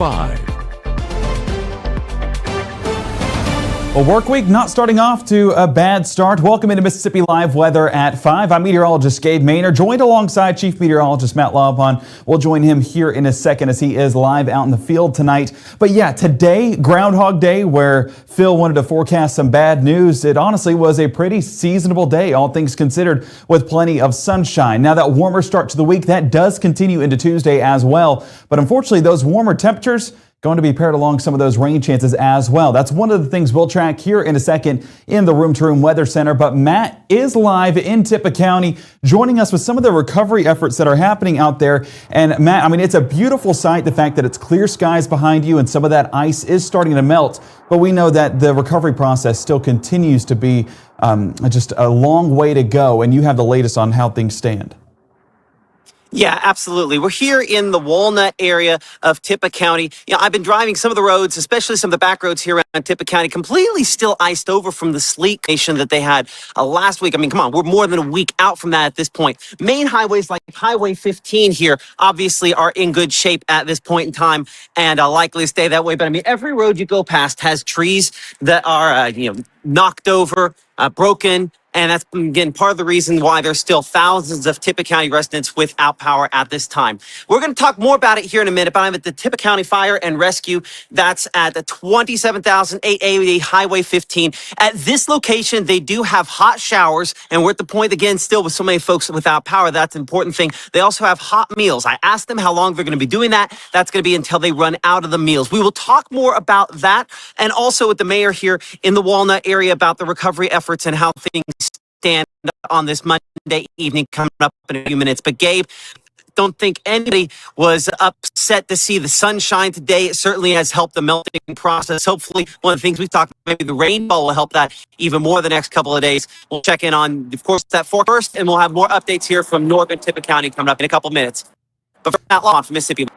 5. Well, work week not starting off to a bad start. Welcome into Mississippi Live Weather at 5. I'm meteorologist Gabe Maynard, joined alongside Chief Meteorologist Matt Laupon. We'll join him here in a second as he is live out in the field tonight. But yeah, today, Groundhog Day, where Phil wanted to forecast some bad news. It honestly was a pretty seasonable day, all things considered, with plenty of sunshine. Now, that warmer start to the week, that does continue into Tuesday as well. But unfortunately, those warmer temperatures going to be paired along some of those rain chances as well. That's one of the things we'll track here in a second in the Room to Room Weather Center. But Matt is live in Tippah County, joining us with some of the recovery efforts that are happening out there. And Matt, I mean, it's a beautiful sight, the fact that it's clear skies behind you and some of that ice is starting to melt. But we know that the recovery process still continues to be just a long way to go. And you have the latest on how things stand. Yeah, absolutely. We're here in the Walnut area of Tippah County. You know, I've been driving some of the roads, especially some of the back roads here around Tippah County, completely still iced over from the sleet nation that they had last week. I mean, come on, we're more than a week out from that at this point. Main highways like Highway 15 here obviously are in good shape at this point in time and likely to stay that way. But I mean, every road you go past has trees that are, knocked over, broken. And that's, again, part of the reason why there's still thousands of Tippah County residents without power at this time. We're going to talk more about it here in a minute, but I'm at the Tippah County Fire and Rescue. That's at the 27,880 Highway 15. At this location, they do have hot showers, and we're at the point, again, still with so many folks without power. That's an important thing. They also have hot meals. I asked them how long they're going to be doing that. That's going to be until they run out of the meals. We will talk more about that, and also with the mayor here in the Walnut area about the recovery efforts and how things stand on this Monday evening coming up in a few minutes. But Gabe, don't think anybody was upset to see the sunshine today. It certainly has helped the melting process. Hopefully, one of the things we've talked about, maybe the rainfall will help that even more the next couple of days. We'll check in on, of course, that forecast, and we'll have more updates here from northern Tippah County coming up in a couple minutes. But for Matt Laupon from Mississippi.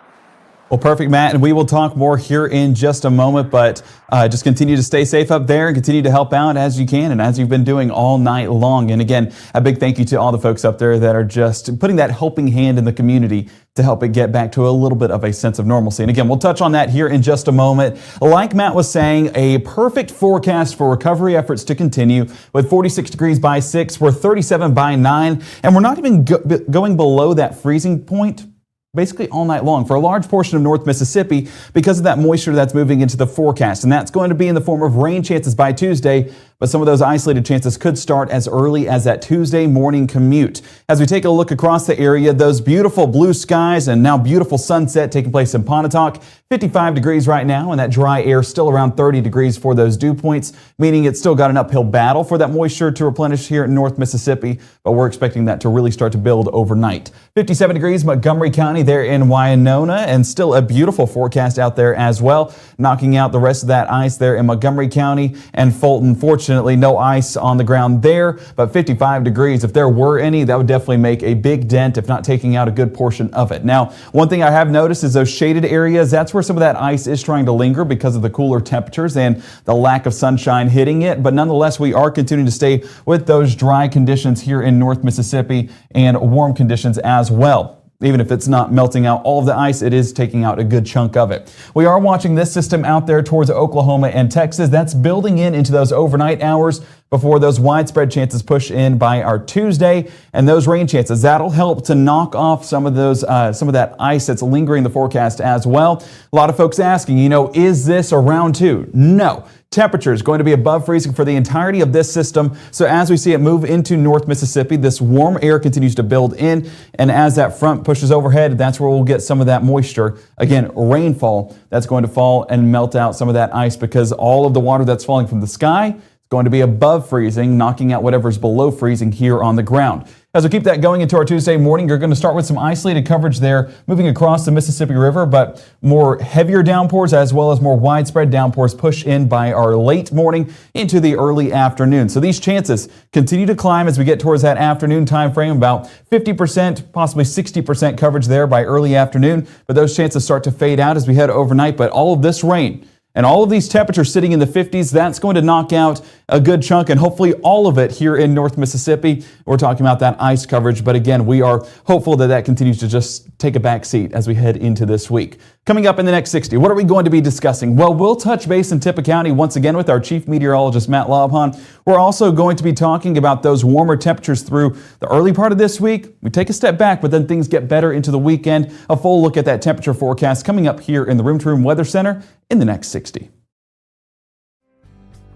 Well, perfect, Matt, and we will talk more here in just a moment, but just continue to stay safe up there and continue to help out as you can and as you've been doing all night long. And again, a big thank you to all the folks up there that are just putting that helping hand in the community to help it get back to a little bit of a sense of normalcy. And again, we'll touch on that here in just a moment. Like Matt was saying, a perfect forecast for recovery efforts to continue with 46 degrees by 6, we're 37 by 9, and we're not even going below that freezing point basically all night long for a large portion of North Mississippi because of that moisture that's moving into the forecast. And that's going to be in the form of rain chances by Tuesday, but some of those isolated chances could start as early as that Tuesday morning commute. As we take a look across the area, those beautiful blue skies and now beautiful sunset taking place in Pontotoc, 55 degrees right now, and that dry air still around 30 degrees for those dew points, meaning it's still got an uphill battle for that moisture to replenish here in North Mississippi, but we're expecting that to really start to build overnight. 57 degrees Montgomery County there in Winona, and still a beautiful forecast out there as well, knocking out the rest of that ice there in Montgomery County and Fulton. Fortunately, no ice on the ground there, but 55 degrees. If there were any, that would definitely make a big dent, if not taking out a good portion of it. Now, one thing I have noticed is those shaded areas, that's where some of that ice is trying to linger because of the cooler temperatures and the lack of sunshine hitting it. But nonetheless, we are continuing to stay with those dry conditions here in North Mississippi and warm conditions as well. Even if it's not melting out all of the ice, it is taking out a good chunk of it. We are watching this system out there towards Oklahoma and Texas. That's building into those overnight hours before those widespread chances push in by our Tuesday, and those rain chances, that'll help to knock off some of those some of that ice that's lingering in the forecast as well. A lot of folks asking, is this a round 2? No. Temperature is going to be above freezing for the entirety of this system. So as we see it move into North Mississippi, this warm air continues to build in. And as that front pushes overhead, that's where we'll get some of that moisture. Again, rainfall that's going to fall and melt out some of that ice because all of the water that's falling from the sky is going to be above freezing, knocking out whatever's below freezing here on the ground. As we keep that going into our Tuesday morning, you're going to start with some isolated coverage there moving across the Mississippi River, but more heavier downpours as well as more widespread downpours push in by our late morning into the early afternoon. So these chances continue to climb as we get towards that afternoon time frame, about 50%, possibly 60% coverage there by early afternoon, but those chances start to fade out as we head overnight. But all of this rain and all of these temperatures sitting in the 50s, that's going to knock out a good chunk and hopefully all of it here in North Mississippi. We're talking about that ice coverage, but again, we are hopeful that that continues to just take a back seat as we head into this week. Coming up in the next 60, what are we going to be discussing? Well, we'll touch base in Tippah County once again with our chief meteorologist, Matt Lobhan. We're also going to be talking about those warmer temperatures through the early part of this week. We take a step back, but then things get better into the weekend. A full look at that temperature forecast coming up here in the Room to Room Weather Center in the next 60.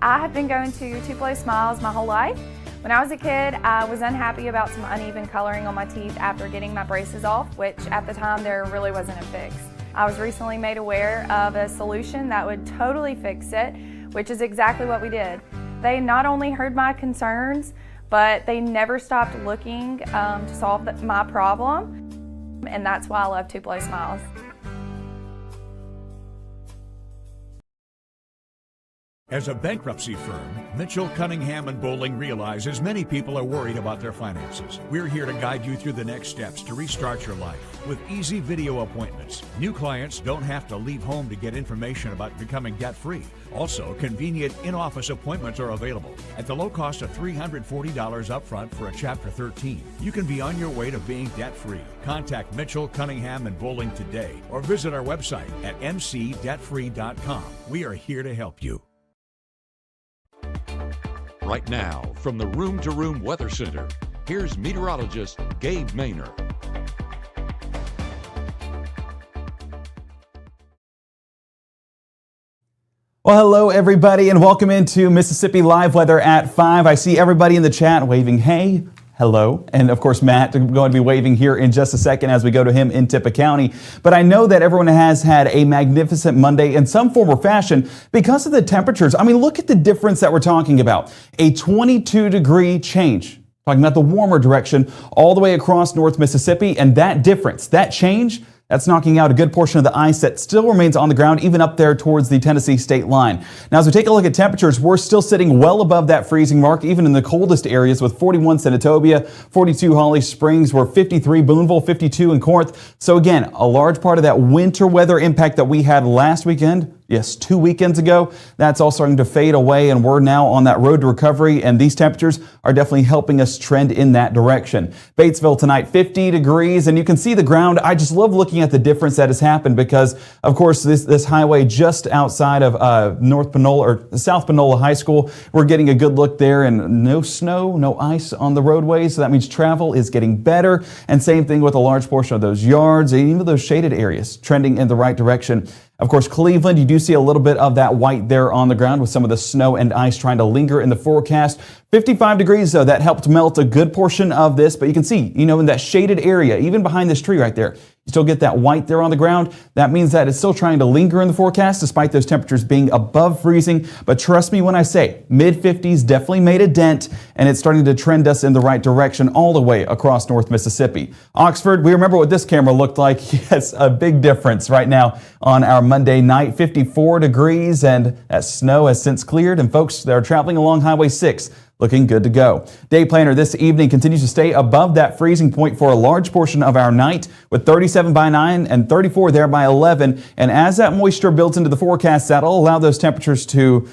I have been going to Tupelo Smiles my whole life. When I was a kid, I was unhappy about some uneven coloring on my teeth after getting my braces off, which at the time there really wasn't a fix. I was recently made aware of a solution that would totally fix it, which is exactly what we did. They not only heard my concerns, but they never stopped looking to solve my problem, and that's why I love Tupelo Smiles. As a bankruptcy firm, Mitchell, Cunningham & Bowling realizes many people are worried about their finances. We're here to guide you through the next steps to restart your life with easy video appointments. New clients don't have to leave home to get information about becoming debt-free. Also, convenient in-office appointments are available at the low cost of $340 upfront for a Chapter 13. You can be on your way to being debt-free. Contact Mitchell, Cunningham & Bowling today or visit our website at mcdebtfree.com. We are here to help you. Right now, from the Room to Room Weather Center, here's meteorologist Gabe Maynor. Well, hello everybody and welcome into Mississippi Live Weather at 5. I see everybody in the chat waving hey. Hello. And of course, Matt, I'm going to be waving here in just a second as we go to him in Tippah County. But I know that everyone has had a magnificent Monday in some form or fashion because of the temperatures. I mean, look at the difference that we're talking about. A 22-degree change. Talking about the warmer direction all the way across North Mississippi. And that difference, that change, that's knocking out a good portion of the ice that still remains on the ground, even up there towards the Tennessee state line. Now, as we take a look at temperatures, we're still sitting well above that freezing mark, even in the coldest areas with 41 Senatobia, 42 Holly Springs, we're 53 Boonville, 52 in Corinth. So again, a large part of that winter weather impact that we had last weekend, yes, 2 weekends ago, that's all starting to fade away, and we're now on that road to recovery, and these temperatures are definitely helping us trend in that direction. Batesville tonight, 50 degrees, and you can see the ground. I just love looking at the difference that has happened because, of course, this highway just outside of North Panola or South Panola High School, we're getting a good look there, and no snow, no ice on the roadways, so that means travel is getting better, and same thing with a large portion of those yards and even those shaded areas trending in the right direction. Of course, Cleveland, you do see a little bit of that white there on the ground with some of the snow and ice trying to linger in the forecast. 55 degrees, though, that helped melt a good portion of this. But you can see, in that shaded area, even behind this tree right there, you still get that white there on the ground. That means that it's still trying to linger in the forecast despite those temperatures being above freezing. But trust me when I say mid-50s definitely made a dent, and it's starting to trend us in the right direction all the way across North Mississippi. Oxford, we remember what this camera looked like. Yes, a big difference right now on our Monday night, 54 degrees, and that snow has since cleared, and folks that are traveling along Highway 6 looking good to go. Day planner this evening continues to stay above that freezing point for a large portion of our night with 37 by 9 and 34 there by 11. And as that moisture builds into the forecast, that'll allow those temperatures to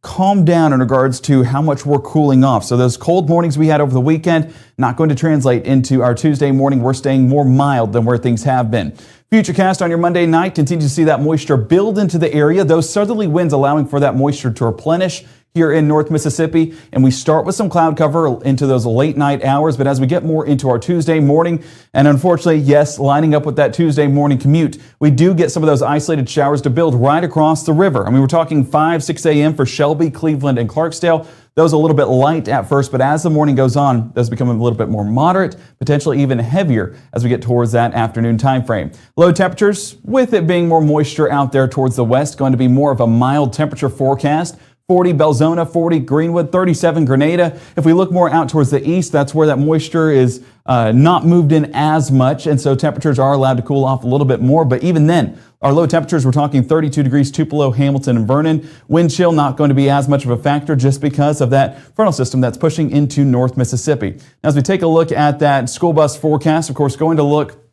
calm down in regards to how much we're cooling off. So those cold mornings we had over the weekend, not going to translate into our Tuesday morning. We're staying more mild than where things have been. Futurecast on your Monday night continues to see that moisture build into the area. Those southerly winds allowing for that moisture to replenish here in North Mississippi, and we start with some cloud cover into those late night hours, but as we get more into our Tuesday morning, and unfortunately, yes, lining up with that Tuesday morning commute, we do get some of those isolated showers to build right across the river. I mean, we're talking 5, 6 a.m. for Shelby, Cleveland, and Clarksdale. Those a little bit light at first, but as the morning goes on, those become a little bit more moderate, potentially even heavier as we get towards that afternoon time frame. Low temperatures, with it being more moisture out there towards the west, going to be more of a mild temperature forecast. 40 Belzona, 40 Greenwood, 37 Grenada. If we look more out towards the east, that's where that moisture is not moved in as much, and so temperatures are allowed to cool off a little bit more. But even then, our low temperatures, we're talking 32 degrees Tupelo, Hamilton, and Vernon. Wind chill not going to be as much of a factor just because of that frontal system that's pushing into North Mississippi. Now, as we take a look at that school bus forecast, of course, going to look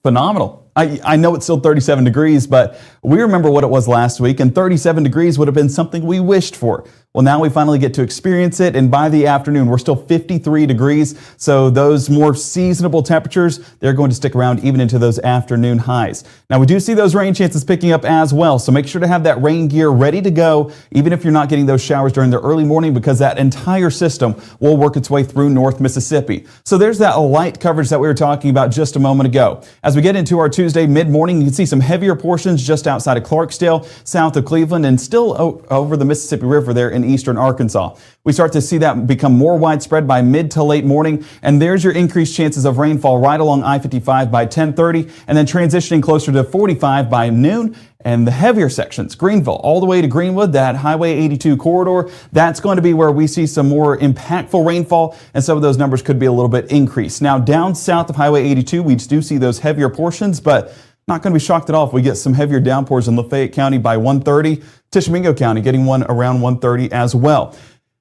phenomenal I know it's still 37 degrees, but we remember what it was last week, and 37 degrees would have been something we wished for. Well, now we finally get to experience it, and by the afternoon, we're still 53 degrees. So those more seasonable temperatures, they're going to stick around even into those afternoon highs. Now, we do see those rain chances picking up as well, so make sure to have that rain gear ready to go, even if you're not getting those showers during the early morning, because that entire system will work its way through North Mississippi. So there's that light coverage that we were talking about just a moment ago. As we get into our Tuesday mid-morning, you can see some heavier portions just outside of Clarksdale, south of Cleveland, and still over the Mississippi River there in eastern Arkansas. We start to see that become more widespread by mid to late morning, and there's your increased chances of rainfall right along I-55 by 10:30, and then transitioning closer to 45 by noon. And the heavier sections, Greenville, all the way to Greenwood, that Highway 82 corridor, that's going to be where we see some more impactful rainfall, and some of those numbers could be a little bit increased. Now, down south of Highway 82, we do see those heavier portions, but not going to be shocked at all if we get some heavier downpours in Lafayette County by 1:30. Tishomingo County getting one around 1:30 as well.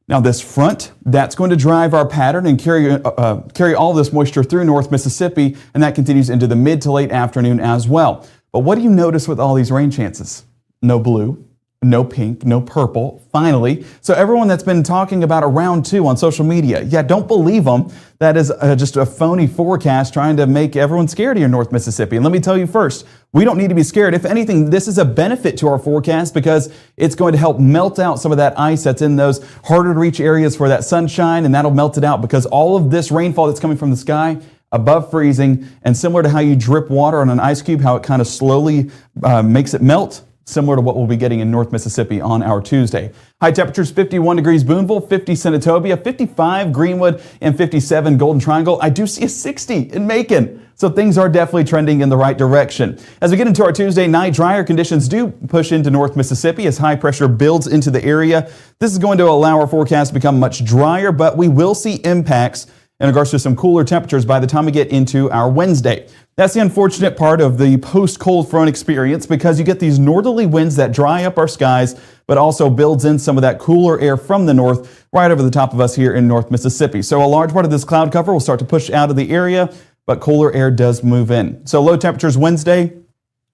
Now, this front, that's going to drive our pattern and carry all this moisture through North Mississippi, and that continues into the mid to late afternoon as well. But what do you notice with all these rain chances? No blue, no pink, no purple, finally. So everyone that's been talking about a round 2 on social media, yeah, don't believe them. That is just a phony forecast trying to make everyone scared here in North Mississippi. And let me tell you first, we don't need to be scared. If anything, this is a benefit to our forecast because it's going to help melt out some of that ice that's in those harder to reach areas for that sunshine, and that'll melt it out because all of this rainfall that's coming from the sky above freezing, and similar to how you drip water on an ice cube, how it kind of slowly makes it melt, similar to what we'll be getting in North Mississippi on our Tuesday. High temperatures, 51 degrees Boonville, 50 Senatobia, 55 Greenwood, and 57 Golden Triangle. I do see a 60 in Macon. So things are definitely trending in the right direction. As we get into our Tuesday night, drier conditions do push into North Mississippi as high pressure builds into the area. This is going to allow our forecast to become much drier, but we will see impacts in regards to some cooler temperatures by the time we get into our Wednesday. That's the unfortunate part of the post-cold front experience because you get these northerly winds that dry up our skies, but also builds in some of that cooler air from the north right over the top of us here in North Mississippi. So a large part of this cloud cover will start to push out of the area, but cooler air does move in. So low temperatures Wednesday.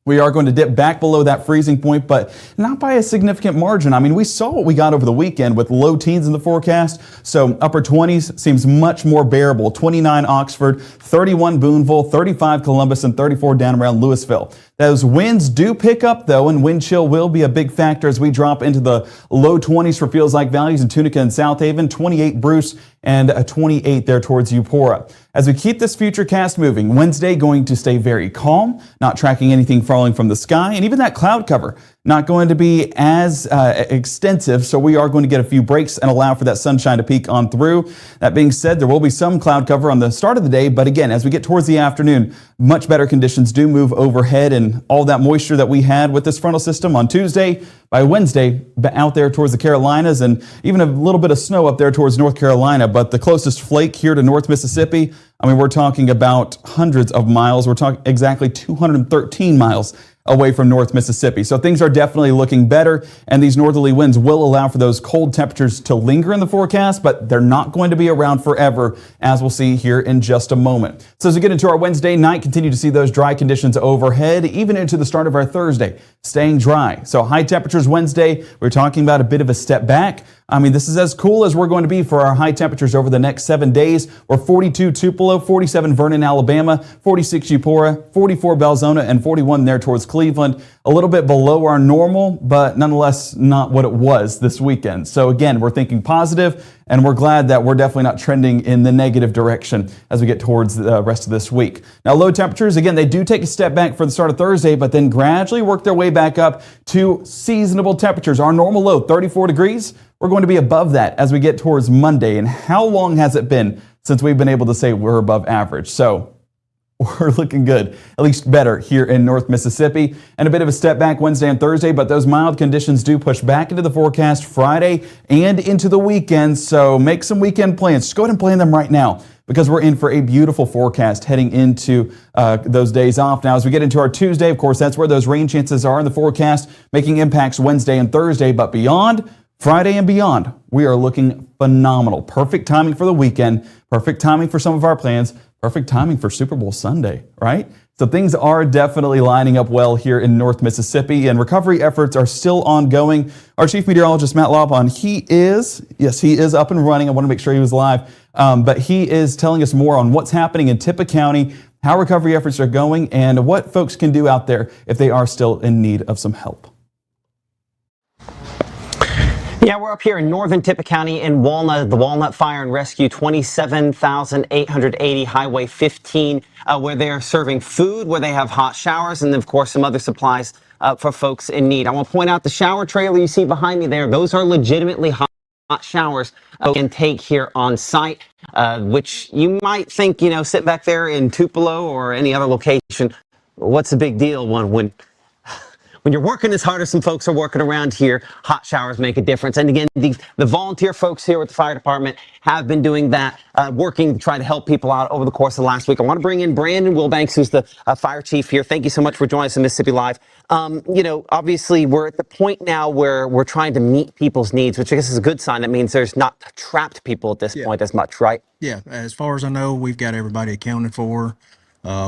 We are going to dip back below that freezing point, but not by a significant margin. I mean, we saw what we got over the weekend with low teens in the forecast. So upper 20s seems much more bearable. 29 Oxford, 31 Boonville, 35 Columbus, and 34 down around Louisville. Those winds do pick up, though, and wind chill will be a big factor as we drop into the low 20s for feels like values in Tunica and South Haven, 28 Bruce, and a 28 there towards Eupora. As we keep this future cast moving, Wednesday going to stay very calm, not tracking anything falling from the sky, and even that cloud cover not going to be as extensive, so we are going to get a few breaks and allow for that sunshine to peek on through. That being said, there will be some cloud cover on the start of the day, but again, as we get towards the afternoon, much better conditions do move overhead, and all that moisture that we had with this frontal system on Tuesday, by Wednesday, out there towards the Carolinas, and even a little bit of snow up there towards North Carolina, but the closest flake here to North Mississippi, I mean, we're talking about hundreds of miles. We're talking exactly 213 miles away from North Mississippi. So things are definitely looking better, and these northerly winds will allow for those cold temperatures to linger in the forecast, but they're not going to be around forever, as we'll see here in just a moment. So as we get into our Wednesday night, continue to see those dry conditions overhead, even into the start of our Thursday, staying dry. So high temperatures Wednesday, we're talking about a bit of a step back. I mean, this is as cool as we're going to be for our high temperatures over the next 7 days. We're 42 Tupelo, 47 Vernon, Alabama, 46 Eupora, 44 Belzona, and 41 there towards Cleveland. A little bit below our normal, but nonetheless not what it was this weekend. So again, we're thinking positive, and we're glad that we're definitely not trending in the negative direction as we get towards the rest of this week. Now, low temperatures, again, they do take a step back for the start of Thursday, but then gradually work their way back up to seasonable temperatures. Our normal low, 34 degrees. We're going to be above that as we get towards Monday. And how long has it been since we've been able to say we're above average? So we're looking good, at least better here in North Mississippi. And a bit of a step back Wednesday and Thursday, but those mild conditions do push back into the forecast Friday and into the weekend. So make some weekend plans. Just go ahead and plan them right now, because we're in for a beautiful forecast heading into those days off. Now, as we get into our Tuesday, of course, that's where those rain chances are in the forecast, making impacts Wednesday and Thursday. But beyond Friday and beyond, we are looking phenomenal. Perfect timing for the weekend, perfect timing for some of our plans, perfect timing for Super Bowl Sunday, right? So things are definitely lining up well here in North Mississippi, and recovery efforts are still ongoing. Our chief meteorologist, Matt Laupon, he is up and running. I want to make sure he was live, but he is telling us more on what's happening in Tippah County, how recovery efforts are going, and what folks can do out there if they are still in need of some help. Yeah, we're up here in northern Tippah County in Walnut, the Walnut Fire and Rescue, 27,880 Highway 15, where they're serving food, where they have hot showers, and of course some other supplies for folks in need. I want to point out the shower trailer you see behind me there. Those are legitimately hot showers you can take here on site, which you might think, you know, sit back there in Tupelo or any other location. What's the big deal when you're working as hard as some folks are working around here? Hot showers make a difference. And again, the volunteer folks here at the fire department have been doing that, working to try to help people out over the course of the last week. I want to bring in Brandon Wilbanks, who's the fire chief here. Thank you so much for joining us in Mississippi Live. You know, obviously we're at the point now where we're trying to meet people's needs, which I guess is a good sign. That means there's not trapped people at this point as much, right? Yeah, as far as I know, we've got everybody accounted for.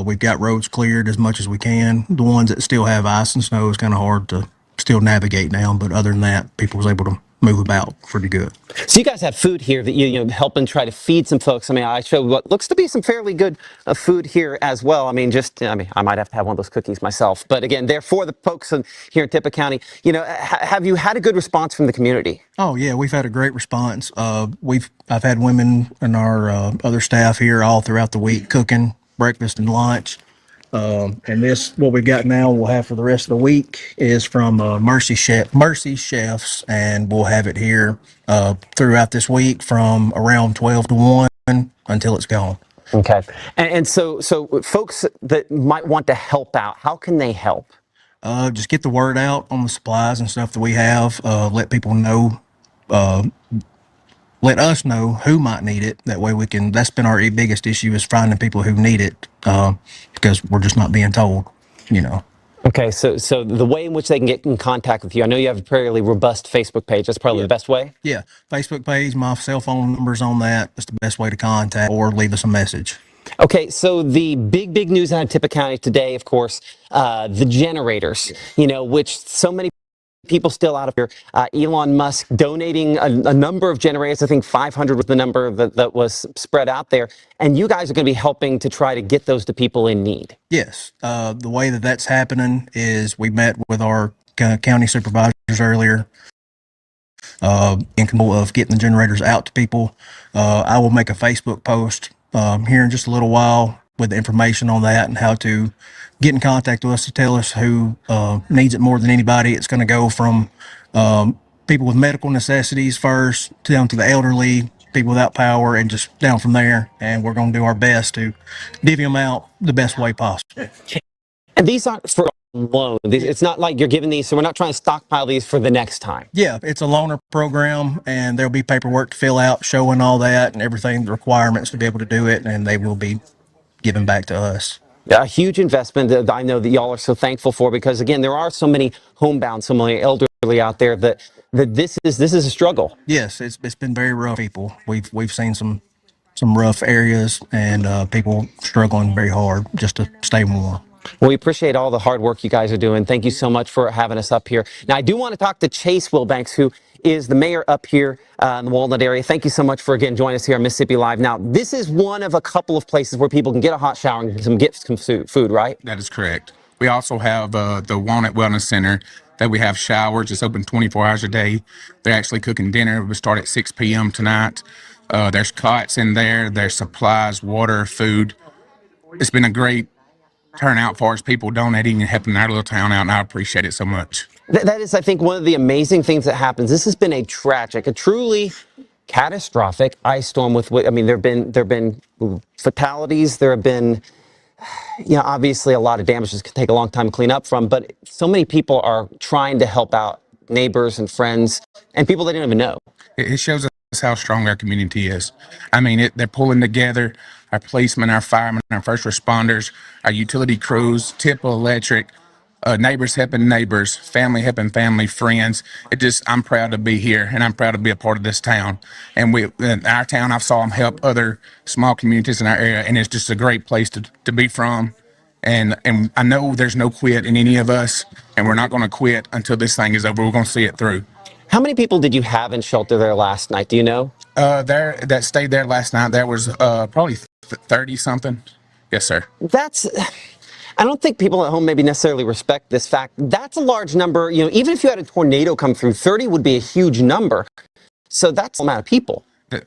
We've got roads cleared as much as we can. The ones that still have ice and snow is kind of hard to still navigate down, but other than that, people was able to move about pretty good. So you guys have food here that you know help and try to feed some folks. I mean, I showed what looks to be some fairly good food here as well. I mean, I might have to have one of those cookies myself. But again, they're for the folks here in Tippah County. You know, have you had a good response from the community? Oh yeah, we've had a great response. I've had women and our other staff here all throughout the week cooking breakfast and lunch. And what we've got now, we'll have for the rest of the week is from Mercy Chefs, and we'll have it here throughout this week from around 12 to 1 until it's gone. Okay. And so folks that might want to help out, how can they help? Just get the word out on the supplies and stuff that we have. Let people know. Let us know who might need it. That way we can, that's been our biggest issue, is finding people who need it, because we're just not being told, you know. Okay, so the way in which they can get in contact with you, I know you have a fairly robust Facebook page. That's probably the best way? Yeah, Facebook page, my cell phone number's on that. That's the best way to contact or leave us a message. Okay, so the big news out of Tippah County today, of course, the generators, you know, which so many people still out of here. Elon Musk donating a number of generators. I think 500 was the number that was spread out there. And you guys are going to be helping to try to get those to people in need. Yes. The way that's happening is we met with our county supervisors earlier in control of getting the generators out to people. I will make a Facebook post here in just a little while with the information on that and how to get in contact with us to tell us who needs it more than anybody. It's going to go from people with medical necessities first, down to the elderly, people without power, and just down from there. And we're going to do our best to divvy them out the best way possible. And these aren't for loan. It's not like you're giving these, so we're not trying to stockpile these for the next time. Yeah, it's a loaner program, and there'll be paperwork to fill out showing all that and everything, the requirements to be able to do it, and they will be given back to us. A huge investment that I know that y'all are so thankful for, because again, there are so many homebound, so many elderly out there that this is a struggle. Yes, it's been very rough. People, we've seen some rough areas, and people struggling very hard just to stay warm. Well, we appreciate all the hard work you guys are doing. Thank you so much for having us up here. Now, I do want to talk to Chase Wilbanks, who is the mayor up here in the Walnut area. Thank you so much for, again, joining us here on Mississippi Live. Now, this is one of a couple of places where people can get a hot shower and get some food, right? That is correct. We also have the Walnut Wellness Center that we have showers. It's open 24 hours a day. They're actually cooking dinner. We start at 6 p.m. tonight. There's cots in there. There's supplies, water, food. It's been a great turnout for us, people donating and helping our little town out, and I appreciate it so much. That is, I think, one of the amazing things that happens. This has been a truly catastrophic ice storm I mean, there have been fatalities. There have been, you know, obviously a lot of damages can take a long time to clean up from, but so many people are trying to help out neighbors and friends and people they didn't even know. It shows us how strong our community is. I mean, they're pulling together. Our policemen, our firemen, our first responders, our utility crews, Tippah Electric, neighbors helping neighbors, family helping family, friends. I'm proud to be here, and I'm proud to be a part of this town. And in our town, I've saw them help other small communities in our area, and it's just a great place to be from. And I know there's no quit in any of us, and we're not going to quit until this thing is over. We're going to see it through. How many people did you have in shelter there last night? Do you know? There that stayed there last night, there was probably 30 something. Yes, sir. I don't think people at home maybe necessarily respect this fact. That's a large number. You know, even if you had a tornado come through, 30 would be a huge number. So that's a amount of people.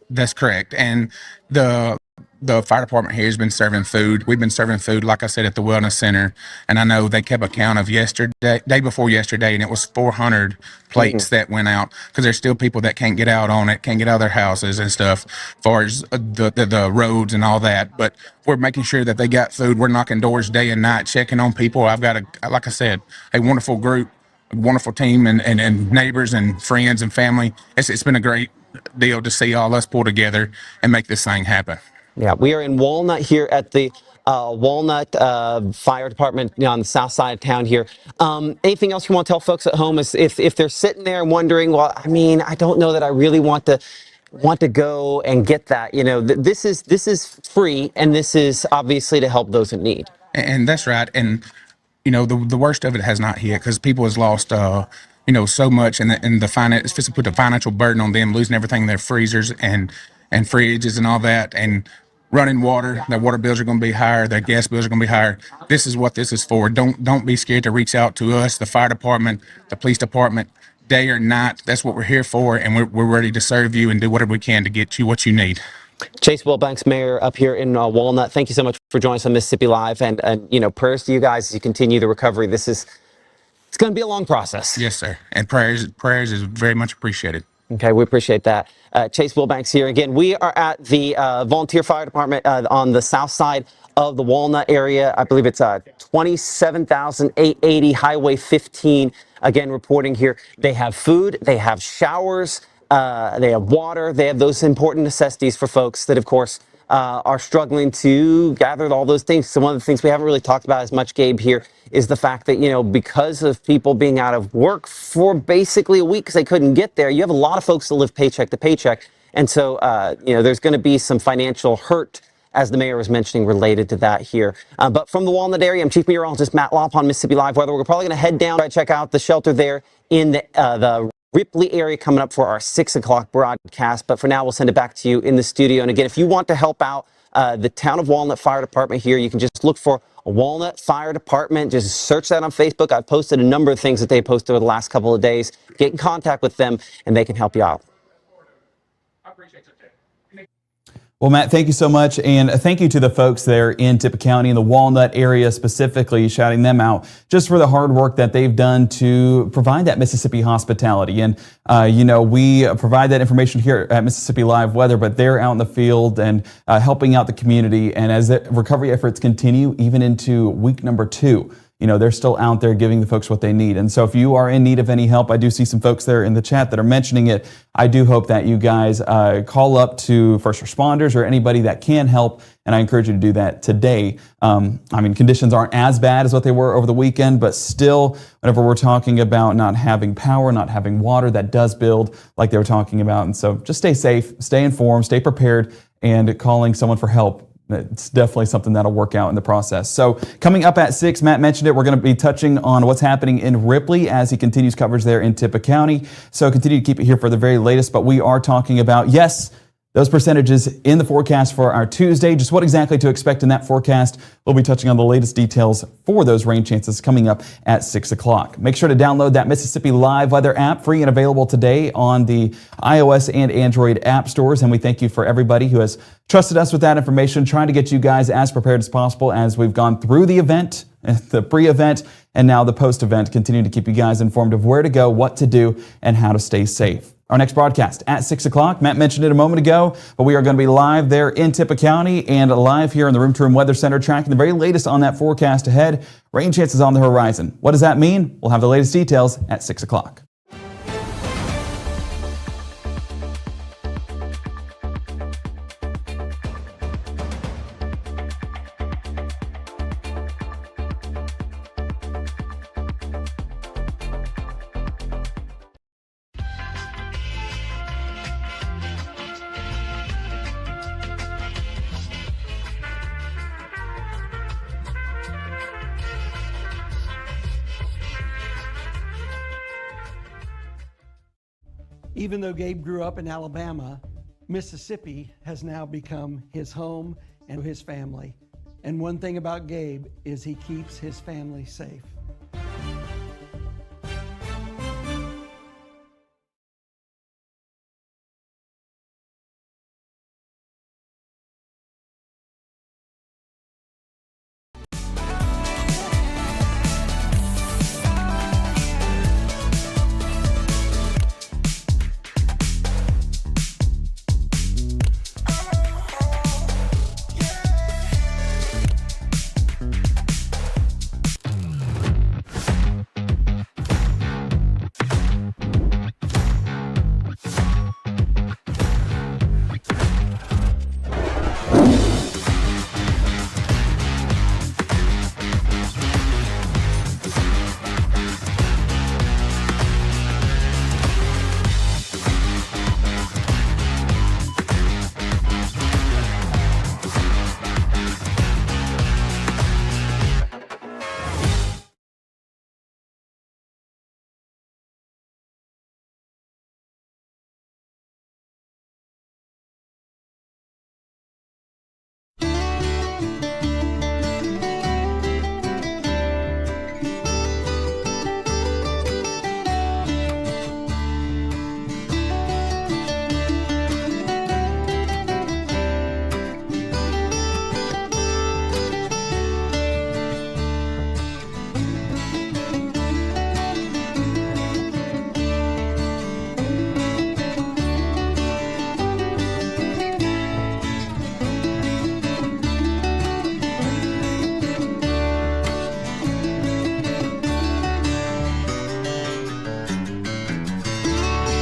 That's correct. And the fire department here has been serving food. We've been serving food, like I said, at the wellness center. And I know they kept a count of day before yesterday, and it was 400 plates that went out, because there's still people that can't get out on it, can't get out of their houses and stuff, as far as the roads and all that. But we're making sure that they got food. We're knocking doors day and night, checking on people. I've got like I said, a wonderful group, a wonderful team, and neighbors and friends and family. It's been a great deal to see all us pull together and make this thing happen. Yeah, we are in Walnut here at the Walnut Fire Department on the south side of town here. Anything else you want to tell folks at home is if they're sitting there and wondering, well, I mean, I don't know that I really want to go and get that. You know, this is free, and this is obviously to help those in need. And that's right. And you know, the worst of it has not hit, because people has lost you know, so much, and the finance, just to put the financial burden on them, losing everything in their freezers and fridges and all that, and running water. Their water bills are going to be higher. Their gas bills are going to be higher. This is what this is for. Don't be scared to reach out to us, the fire department, the police department, day or night. That's what we're here for, and we're ready to serve you and do whatever we can to get you what you need. Chase Wilbanks, Mayor, up here in Walnut. Thank you so much for joining us on Mississippi Live, and you know, prayers to you guys as you continue the recovery. It's going to be a long process. Yes, sir. And prayers is very much appreciated. Okay, we appreciate that. Chase Wilbanks here. Again, we are at the Volunteer Fire Department on the south side of the Walnut area. I believe it's 27,880 Highway 15. Again, reporting here. They have food, they have showers, they have water, they have those important necessities for folks that, of course, are struggling to gather all those things. So one of the things we haven't really talked about as much, Gabe, here is the fact that, you know, because of people being out of work for basically a week because they couldn't get there, you have a lot of folks that live paycheck to paycheck. And so, you know, there's going to be some financial hurt, as the mayor was mentioning, related to that here. But from the Walnut area, I'm Chief Meteorologist Matt Lopp on Mississippi Live Weather. We're probably going to head down to check out the shelter there in the Ripley area coming up for our 6 o'clock broadcast. But for now, we'll send it back to you in the studio. And again, if you want to help out the Town of Walnut Fire Department here, you can just look for Walnut Fire Department. Just search that on Facebook. I've posted a number of things that they posted over the last couple of days. Get in contact with them, and they can help you out. Well, Matt, thank you so much. And thank you to the folks there in Tippah County, in the Walnut area specifically, shouting them out just for the hard work that they've done to provide that Mississippi hospitality. And, you know, we provide that information here at Mississippi Live Weather, but they're out in the field and helping out the community. And as the recovery efforts continue, even into week number 2, you know, they're still out there giving the folks what they need. And so if you are in need of any help, I do see some folks there in the chat that are mentioning it. I do hope that you guys call up to first responders or anybody that can help. And I encourage you to do that today. I mean, conditions aren't as bad as what they were over the weekend, but still, whenever we're talking about not having power, not having water, that does build like they were talking about. And so just stay safe, stay informed, stay prepared, and calling someone for help. It's definitely something that'll work out in the process. So coming up at 6, Matt mentioned it, we're going to be touching on what's happening in Ripley as he continues coverage there in Tippah County. So continue to keep it here for the very latest, but we are talking about, yes, those percentages in the forecast for our Tuesday. Just what exactly to expect in that forecast. We'll be touching on the latest details for those rain chances coming up at 6 o'clock. Make sure to download that Mississippi Live Weather app, free and available today on the iOS and Android app stores. And we thank you for everybody who has trusted us with that information, trying to get you guys as prepared as possible as we've gone through the event, the pre-event, and now the post-event, continuing to keep you guys informed of where to go, what to do, and how to stay safe. Our next broadcast at 6 o'clock. Matt mentioned it a moment ago, but we are going to be live there in Tippah County and live here in the Room to Room Weather Center, tracking the very latest on that forecast ahead. Rain chances on the horizon. What does that mean? We'll have the latest details at 6 o'clock. Even though Gabe grew up in Alabama, Mississippi has now become his home and his family. And one thing about Gabe is he keeps his family safe.